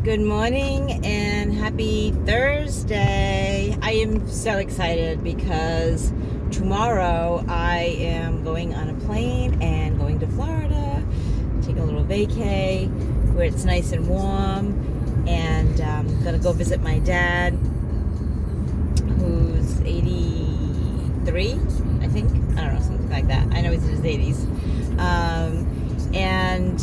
Good morning and happy Thursday. I am so excited because tomorrow I am going on a plane and going to Florida, take a little vacay where it's nice and warm, and I'm going to go visit my dad who's 83, I think. I don't know, something like that. I know he's in his 80s. And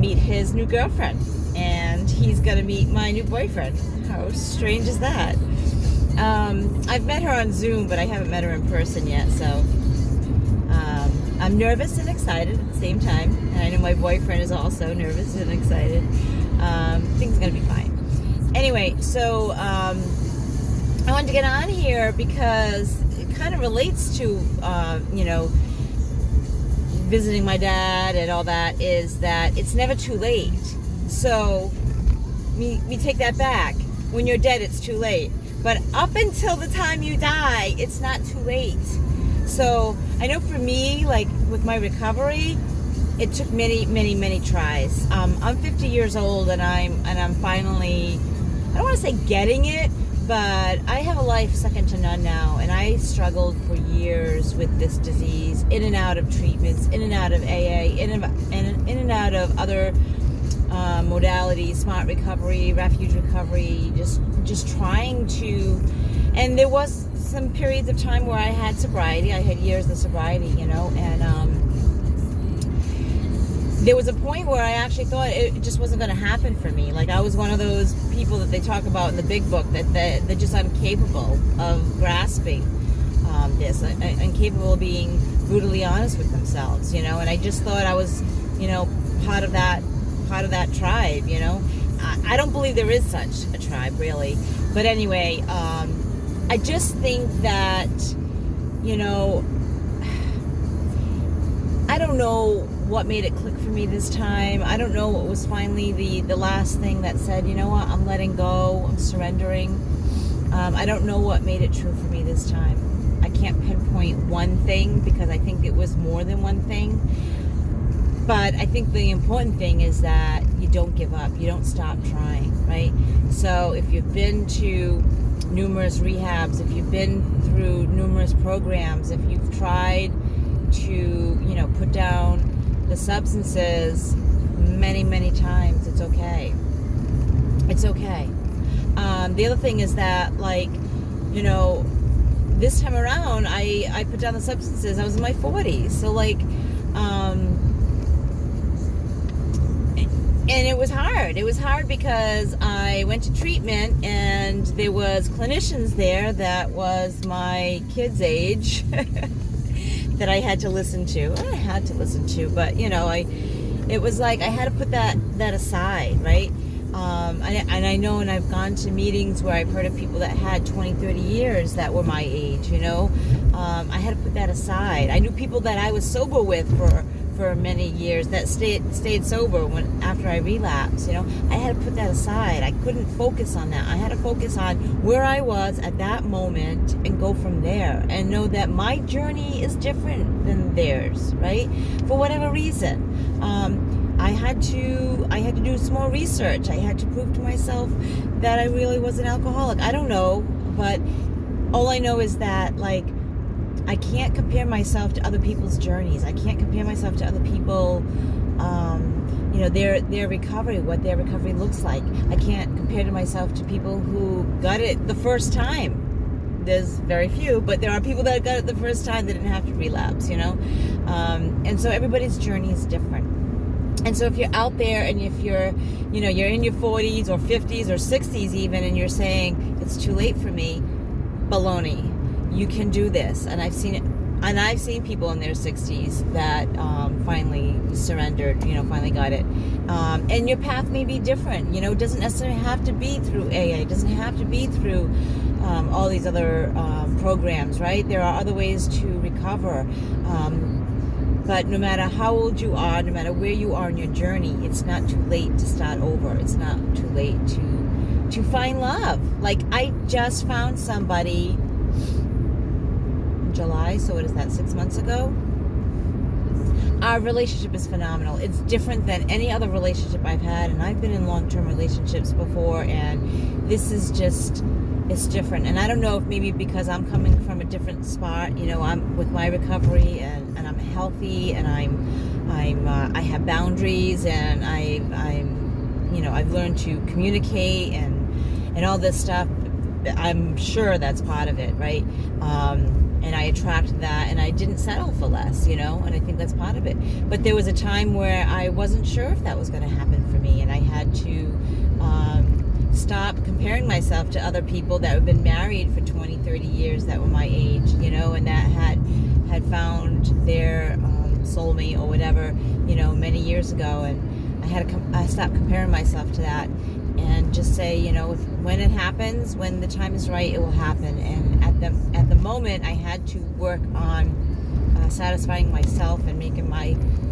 meet his new girlfriend. And he's going to meet my new boyfriend. How strange is that? I've met her on Zoom, but I haven't met her in person yet, so I'm nervous and excited at the same time. And I know my boyfriend is also nervous and excited. Things are going to be fine. Anyway, so I wanted to get on here because it kind of relates to, visiting my dad and all that, is that it's never too late. So we take that back. When you're dead, it's too late. But up until the time you die, it's not too late. So I know for me, like with my recovery, it took many tries. I'm 50 years old, and I'm finally, I don't want to say getting it, but I have a life second to none now, and I struggled for years with this disease, in and out of treatments, in and out of AA, in and out of other modalities, smart recovery, refuge recovery, just trying to, and there was some periods of time where I had sobriety. I had years of sobriety, and there was a point where I actually thought it just wasn't going to happen for me. Like, I was one of those people that they talk about in the big book that they're just incapable of grasping this, incapable of being brutally honest with themselves, and I just thought I was, part of that tribe, I don't believe there is such a tribe, really. But anyway, I just think that, I don't know what made it click for me this time. I don't know what was finally the last thing that said, you know what, I'm letting go, I'm surrendering. I don't know what made it true for me this time. I can't pinpoint one thing because I think it was more than one thing. But I think the important thing is that you don't give up. You don't stop trying, right? So if you've been to numerous rehabs, if you've been through numerous programs, if you've tried to, put down the substances many times, it's okay. It's okay. The other thing is that, this time around, I put down the substances. I was in my 40s. So, and it was hard. It was hard because I went to treatment and there was clinicians there that was my kid's age that I had to listen to. I had to listen to, but it was like I had to put that aside, right? And I know, and I've gone to meetings where I've heard of people that had 20, 30 years that were my age, I had to put that aside. I knew people that I was sober with for many years that stayed sober after I relapsed. I had to put that aside. I couldn't focus on that. I had to focus on where I was at that moment and go from there, and know that my journey is different than theirs, right? For whatever reason. I had to do some more research. I had to prove to myself that I really was an alcoholic. I don't know, but all I know is that, I can't compare myself to other people's journeys. I can't compare myself to other people, their recovery, what their recovery looks like. I can't compare to myself to people who got it the first time. There's very few, but there are people that got it the first time that didn't have to relapse, and so everybody's journey is different. And so if you're out there and if you're, you're in your 40s or 50s or 60s even, and you're saying it's too late for me, baloney. You can do this. And I've seen it, and I've seen people in their 60s that finally surrendered, finally got it. And your path may be different. It doesn't necessarily have to be through AA. It doesn't have to be through all these other programs, right? There are other ways to recover. But no matter how old you are, no matter where you are in your journey, it's not too late to start over. It's not too late to find love. I just found somebody July, so what is that, 6 months ago? our relationship is phenomenal. It's different than any other relationship I've had, and I've been in long-term relationships before, and this is just, it's different. And I don't know if maybe because I'm coming from a different spot, you know, I'm with my recovery, and I'm healthy, and I have boundaries, and I'm, you know, I've learned to communicate and all this stuff. I'm sure that's part of it, right? And I attracted that, and I didn't settle for less, you know, and I think that's part of it. But there was a time where I wasn't sure if that was going to happen for me, and I had to stop comparing myself to other people that had been married for 20, 30 years that were my age, you know, and that had found their soulmate or whatever, you know, many years ago. And I stopped comparing myself to that, and just say, you know, when it happens, when the time is right, it will happen. And at the moment, I had to work on satisfying myself and making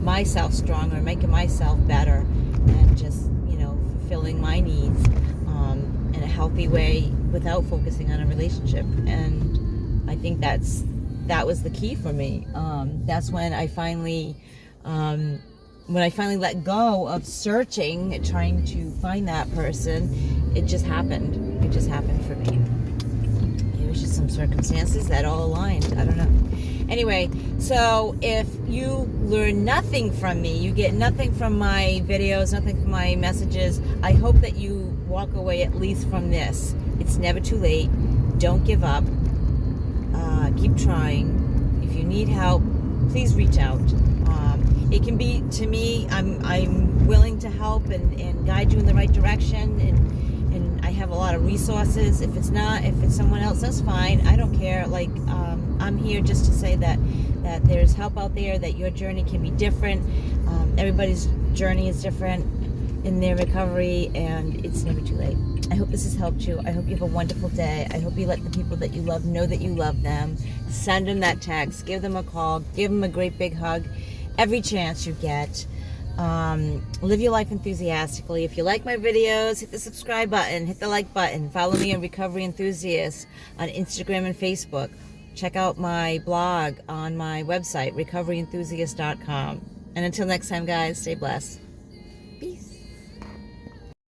myself stronger, making myself better, and just, you know, fulfilling my needs in a healthy way without focusing on a relationship. And I think that was the key for me. That's when I finally let go of searching and trying to find that person. It just happened. It just happened for me. It was just some circumstances that all aligned. I don't know. Anyway, so if you learn nothing from me, you get nothing from my videos, nothing from my messages, I hope that you walk away at least from this. It's never too late. Don't give up. Keep trying. If you need help, please reach out. It can be, to me, I'm willing to help and guide you in the right direction, and I have a lot of resources. If it's someone else, that's fine. I don't care. Like, I'm here just to say that there's help out there, that your journey can be different. Everybody's journey is different in their recovery, and it's never too late. I hope this has helped you. I hope you have a wonderful day. I hope you let the people that you love know that you love them. Send them that text. Give them a call. Give them a great big hug every chance you get. Live your life enthusiastically. If you like my videos, hit the subscribe button, hit the like button. Follow me on Recovery Enthusiast on Instagram and Facebook. Check out my blog on my website, recoveryenthusiast.com. And until next time, guys, stay blessed.